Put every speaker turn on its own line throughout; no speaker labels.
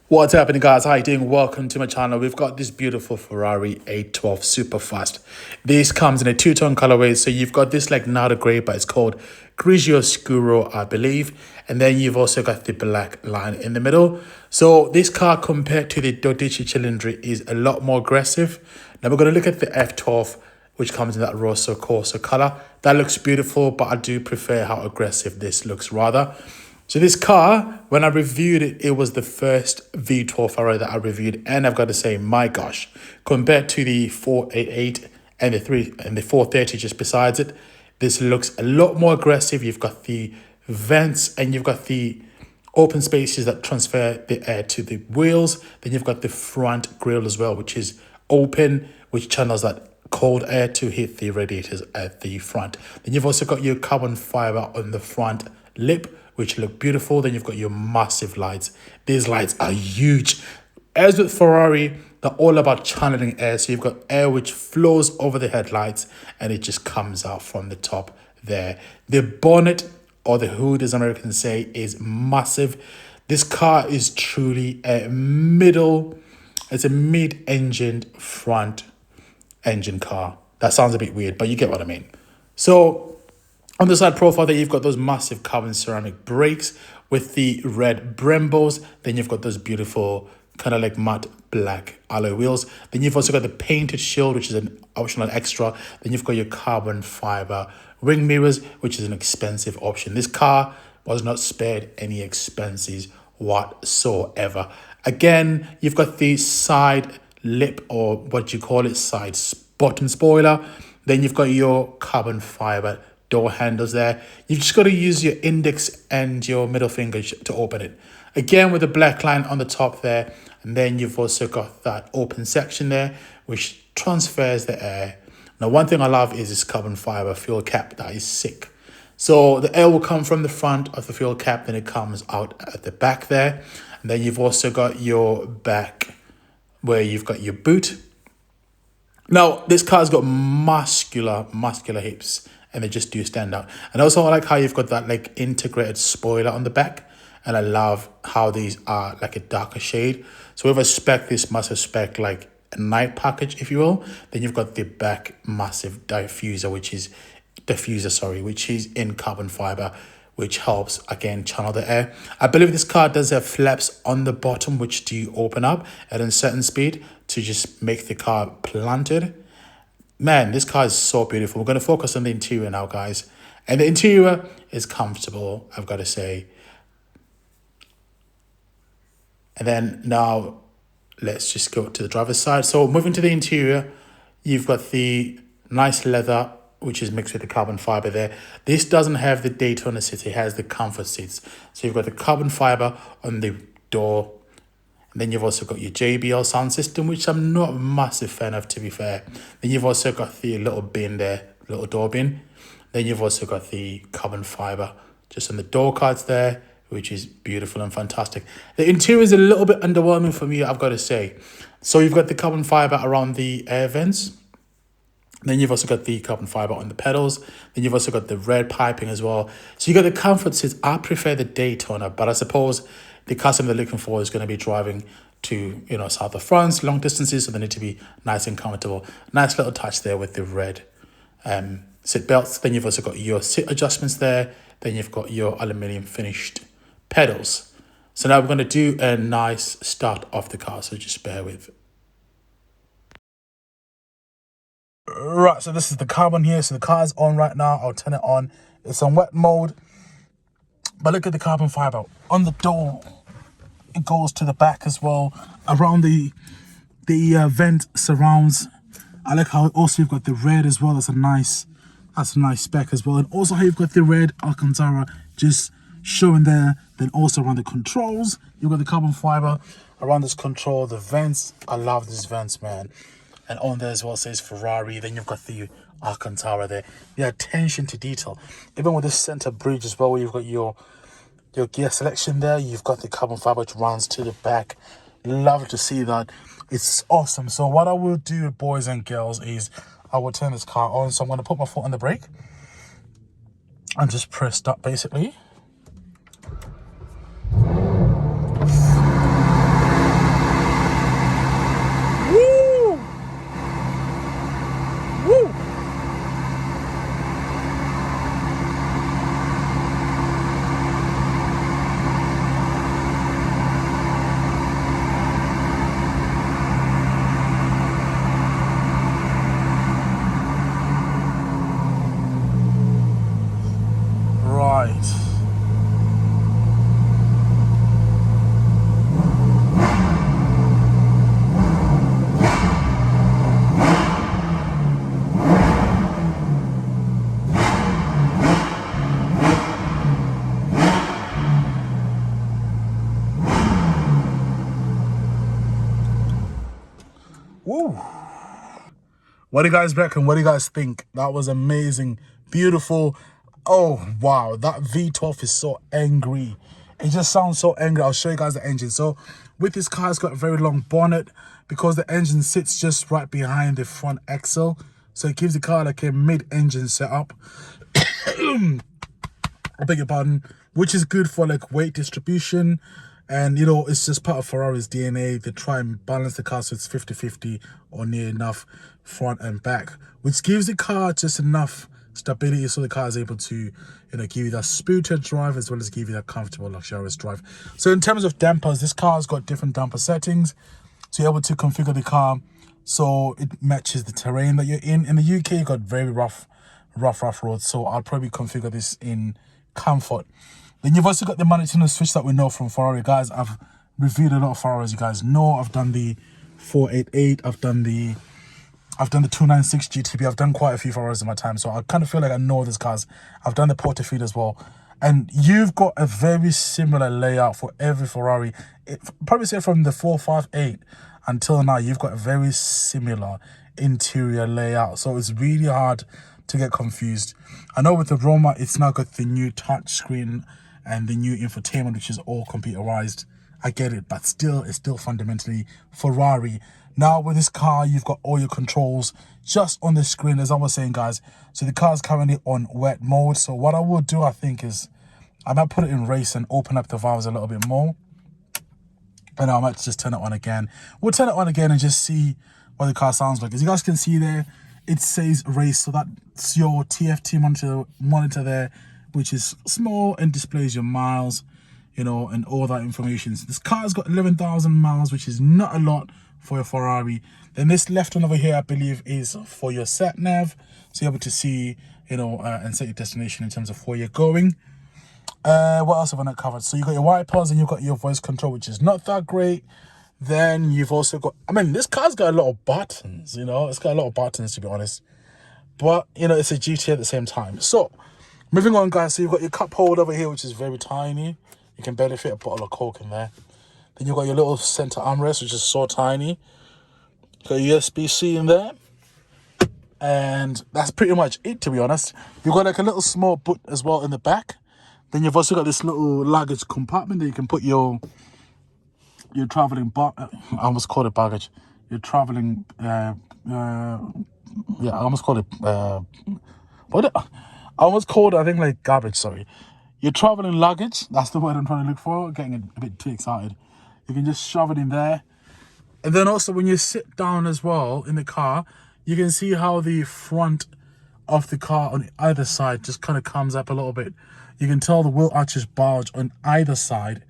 What's happening, guys? How you doing? Welcome to my channel. We've got this beautiful Ferrari 812 Superfast. This comes in a two-tone colorway. So you've got this like nada gray, but it's called Grigio Scuro, I believe. And then you've also got the black line in the middle. So this car compared to the 12 Cilindri is a lot more aggressive. Now we're going to look at the F12, which comes in that Rosso Corsa color. That looks beautiful, but I do prefer how aggressive this looks rather. So this car, when I reviewed it, it was the first V12 Ferrari that I reviewed, and I've got to say, my gosh, compared to the 488 and the 430 just besides it, this looks a lot more aggressive. You've got the vents and you've got the open spaces that transfer the air to the wheels. Then you've got the front grille as well, which is open, which channels that cold air to hit the radiators at the front. Then you've also got your carbon fiber on the front lip, which look beautiful. Then you've got your massive lights. These lights are huge. As with Ferrari, they're all about channeling air. So you've got air which flows over the headlights and it just comes out from the top there. The bonnet, or the hood as Americans say, is massive. This car is truly it's a mid-engined front engine car. That sounds a bit weird, but you get what I mean. So on the side profile there, you've got those massive carbon ceramic brakes with the red Brembos. Then you've got those beautiful kind of like matte black alloy wheels. Then you've also got the painted shield, which is an optional extra. Then you've got your carbon fiber ring mirrors, which is an expensive option. This car was not spared any expenses whatsoever. Again, you've got the side lip, or what you call it, side bottom spoiler. Then you've got your carbon fiber door handles there. You've just got to use your index and your middle finger to open it. Again, with the black line on the top there. And then you've also got that open section there, which transfers the air. Now, one thing I love is this carbon fiber fuel cap. That is sick. So the air will come from the front of the fuel cap, then it comes out at the back there. And then you've also got your back where you've got your boot. Now, this car's got muscular hips, and they just do stand out. And also I like how you've got that like integrated spoiler on the back. And I love how these are like a darker shade. So with a spec, this must have spec like a night package, if you will. Then you've got the back massive diffuser, which is in carbon fiber, which helps again channel the air. I believe this car does have flaps on the bottom, which do open up at a certain speed to just make the car planted. Man, this car is so beautiful. We're going to focus on the interior now, guys. And the interior is comfortable, I've got to say. And then now, let's just go to the driver's side. So moving to the interior, you've got the nice leather, which is mixed with the carbon fiber there. This doesn't have the Daytona seats. It has the comfort seats. So you've got the carbon fiber on the door. And then you've also got your JBL sound system, which I'm not a massive fan of, to be fair. Then you've also got the little bin there, little door bin. Then you've also got the carbon fiber just on the door cards there, which is beautiful and fantastic. The interior is a little bit underwhelming for me, I've got to say. So you've got the carbon fiber around the air vents. Then you've also got the carbon fiber on the pedals. Then you've also got the red piping as well. So you got the comfort seats. I prefer the Daytona, but I suppose the customer they're looking for is going to be driving to, south of France, long distances, so they need to be nice and comfortable. Nice little touch there with the red seat belts. Then you've also got your seat adjustments there. Then you've got your aluminium finished pedals. So now we're going to do a nice start of the car, so just bear with. Right, so this is the carbon here. So the car is on right now. I'll turn it on. It's on wet mode. But look at the carbon fiber on the door. It goes to the back as well. Around the vent surrounds. I like how also you've got the red as well. That's a nice spec as well. And also how you've got the red Alcantara just showing there. Then also around the controls, you've got the carbon fiber around this control. The vents, I love these vents, man. And on there as well says Ferrari. Then you've got the Alcantara there. The attention to detail. Even with the center bridge as well, where you've got your gear selection there. You've got the carbon fiber which runs to the back. Love to see that. It's awesome. So what I will do, boys and girls, is I will turn this car on. So I'm going to put my foot on the brake and just press start basically. Woo. What do you guys reckon? What do you guys think? That was amazing. Beautiful. Oh, wow. That V12 is so angry. It just sounds so angry. I'll show you guys the engine. So with this car, it's got a very long bonnet because the engine sits just right behind the front axle. So it gives the car like a mid-engine setup. I beg your pardon, which is good for like weight distribution. And, you know, it's just part of Ferrari's DNA. They try and balance the car so it's 50-50 or near enough front and back, which gives the car just enough stability so the car is able to, you know, give you that spirited drive as well as give you that comfortable, luxurious drive. So in terms of dampers, this car has got different damper settings. So you're able to configure the car so it matches the terrain that you're in. In the UK, you got very rough roads. So I'll probably configure this in comfort. Then you've also got the manual switch that we know from Ferrari. Guys, I've reviewed a lot of Ferraris, you guys know. I've done the 488, I've done the 296 GTB. I've done quite a few Ferraris in my time, so I kind of feel like I know these cars. I've done the Portofino as well. And you've got a very similar layout for every Ferrari. Probably say from the 458 until now, you've got a very similar interior layout. So it's really hard to get confused. I know with the Roma, it's now got the new touch screen and the new infotainment, which is all computerized. I get it, but still, it's still fundamentally Ferrari. Now with this car, you've got all your controls just on the screen, as I was saying, guys. So the car is currently on wet mode. So what I will do, I think, is I might put it in race and open up the valves a little bit more. And I might just turn it on again. We'll turn it on again and just see what the car sounds like. As you guys can see there, it says race. So that's your TFT monitor there, which is small and displays your miles, you know, and all that information. So this car's got 11,000 miles, which is not a lot for a Ferrari. Then this left one over here, I believe, is for your sat nav. So you're able to see, you know, and set your destination in terms of where you're going. What else have I not covered? So you got your wipers and you've got your voice control, which is not that great. Then you've also got, I mean, this car's got a lot of buttons, you know, it's got a lot of buttons, to be honest. But, you know, it's a GT at the same time. So, moving on, guys. So you've got your cup holder over here, which is very tiny. You can barely fit a bottle of Coke in there. Then you've got your little center armrest, which is so tiny. Got your USB-C in there. And that's pretty much it, to be honest. You've got like a little small boot as well in the back. Then you've also got this little luggage compartment that you can put your traveling I almost called it baggage. Your traveling yeah, I almost called it I almost called it, I think, like garbage, sorry. Your traveling luggage, that's the word I'm trying to look for. Getting a bit too excited. You can just shove it in there. And then also when you sit down as well in the car, you can see how the front of the car on either side just kind of comes up a little bit. You can tell the wheel arches bulge on either side,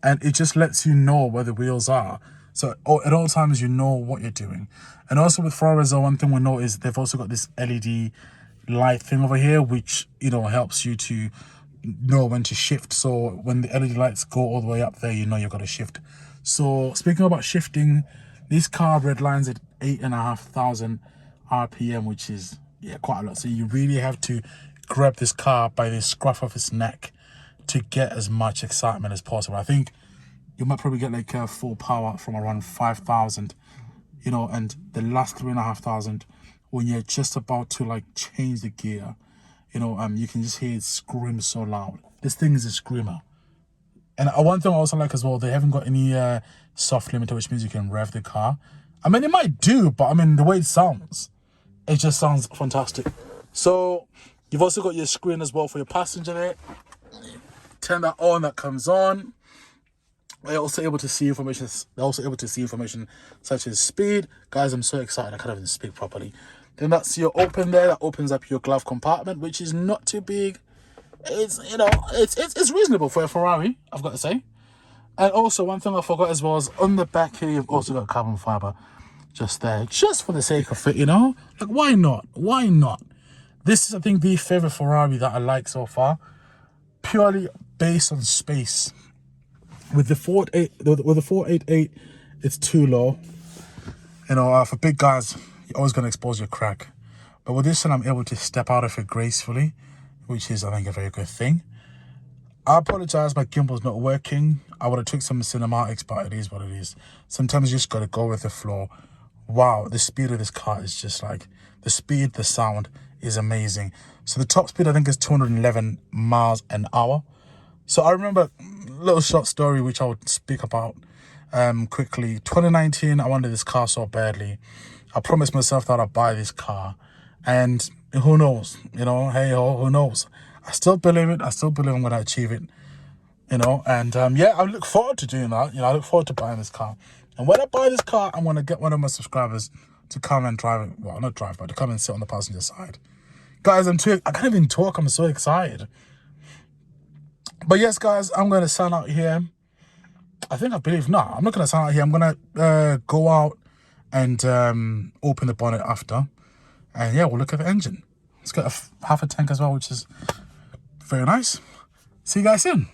and it just lets you know where the wheels are. So at all times, you know what you're doing. And also with Ferrari, one thing we know is they've also got this LED light thing over here, which, you know, helps you to know when to shift. So when the LED lights go all the way up there, you know you've got to shift. So speaking about shifting, this car red lines at 8,500 RPM, which is, yeah, quite a lot. So you really have to grab this car by the scruff of its neck to get as much excitement as possible. I think you might probably get like full power from around 5,000, you know, and the last 3,500, when you're just about to like change the gear, you know, you can just hear it scream so loud. This thing is a screamer. And one thing I also like as well, they haven't got any soft limiter, which means you can rev the car. I mean, it might do, but I mean, the way it just sounds fantastic. So you've also got your screen as well for your passenger there. Turn that on, that comes on. They're also able to see information. They're also able to see information such as speed. Guys, I'm so excited I can't even speak properly. Then that's your open there. That opens up your glove compartment, which is not too big. It's, you know, it's reasonable for a Ferrari, I've got to say. And also one thing I forgot as well is on the back here, you've also got carbon fiber just there, just for the sake of it, you know. Like, why not? Why not? This is, I think, the favorite Ferrari that I like so far, purely based on space. With the 488, it's too low. You know, for big guys, you're always going to expose your crack. But with this one, I'm able to step out of it gracefully, which is, I think, a very good thing. I apologize, my gimbal's not working. I would have took some cinematics, but it is what it is. Sometimes you just got to go with the flow wow, the speed of this car is just like, the speed, the sound is amazing. So the top speed, I think, is 211 miles an hour. So I remember a little short story which I would speak about quickly. 2019, I wanted this car so badly. I promised myself that I'd buy this car, and who knows, you know, hey ho, who knows? I still believe it. I still believe I'm going to achieve it, you know. And yeah, I look forward to doing that. You know, I look forward to buying this car. And when I buy this car, I'm going to get one of my subscribers to come and drive it. Well, not drive, but to come and sit on the passenger side. Guys, I can't even talk. I'm so excited. But yes, guys, I'm going to sign out here. I believe, no, I'm not going to sign out here. I'm going to go out and open the bonnet after. And yeah, we'll look at the engine. It's got half a tank as well, which is very nice. See you guys soon.